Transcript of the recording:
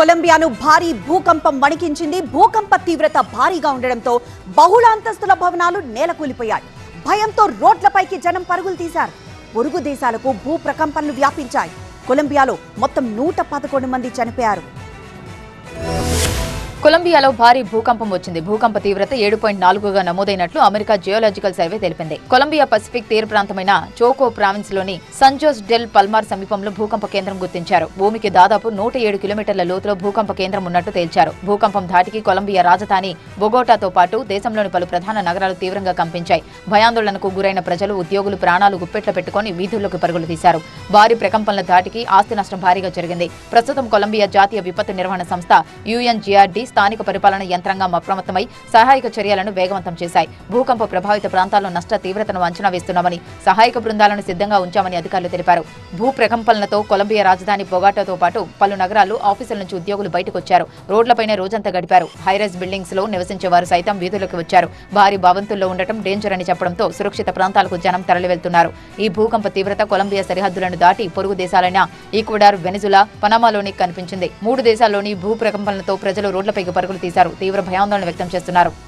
కొలంబియాను భారీ భూకంపం వణికించింది. భూకంప తీవ్రత భారీగా ఉండడంతో బహుళ అంతస్తుల భవనాలు నేలకూలిపోయాయి. భయంతో రోడ్లపైకి జనం పరుగులు తీశారు. పొరుగు దేశాలకు భూ ప్రకంపనలు వ్యాపించాయి. కొలంబియాలో మొత్తం 111 మంది చనిపోయారు. కొలంబియాలో భారీ భూకంపం వచ్చింది. భూకంప తీవ్రత 7.4గా నమోదైనట్లు అమెరికా జియోలాజికల్ సర్వే తెలిపింది. కొలంబియా పసిఫిక్ తీర ప్రాంతమైన చోకో ప్రావిన్స్ లోని సంజోస్ డెల్ పల్మార్ సమీపంలో భూకంప కేంద్రం గుర్తించారు. భూమికి దాదాపు 107 కిలోమీటర్ల లోతులో భూకంప కేంద్రం ఉన్నట్టు తేల్చారు. భూకంపం ధాటికి కొలంబియా రాజధాని బొగోటాతో పాటు దేశంలోని పలు ప్రధాన నగరాలు తీవ్రంగా కంపించాయి. భయాందోళనకు గురైన ప్రజలు, ఉద్యోగులు ప్రాణాలు గుప్పెట్ల పెట్టుకుని వీధుల్లోకి పరుగులు తీశారు. భారీ ప్రకంపనల ధాటికి ఆస్తి నష్టం భారీగా జరిగింది. ప్రస్తుతం కొలంబియా జాతీయ విపత్తు నిర్వహణ సంస్థ UNGRD స్థానిక పరిపాలన యంత్రాంగం అప్రమత్తమై సహాయక చర్యలను వేగవంతం చేశాయి. భూకంప ప్రభావిత ప్రాంతాల్లో నష్ట తీవ్రతను అంచనా వేస్తున్నామని, సహాయక బృందాలను సిద్ధంగా ఉంచామని అధికారులు తెలిపారు. భూ ప్రకంపనలతో కొలంబియా రాజధాని బొగాటాతో పాటు పలు నగరాలు, ఆఫీసుల నుంచి ఉద్యోగులు బయటకొచ్చారు. రోడ్లపైనే రోజంతా గడిపారు. హైరైజ్ బిల్డింగ్స్ లో నివసించే వారు సైతం వీధుల్లోకి వచ్చారు. భారీ భవంతుల్లో ఉండటం డేంజర్ అని చెప్పడంతో సురక్షిత ప్రాంతాలకు జనం తరలి వెళ్తున్నారు. ఈ భూకంప తీవ్రత కొలంబియా సరిహద్దులను దాటి పొరుగు దేశాలైన ఈక్వెడార్, వెనిజులా, పనామాలోని కనిపించింది. 3 దేశాల్లోని భూ ప్రకంపనలతో ప్రజలు రోడ్లపైకి పరుగులు తీశారు. తీవ్ర భయాందోళన వ్యక్తం చేస్తున్నారు.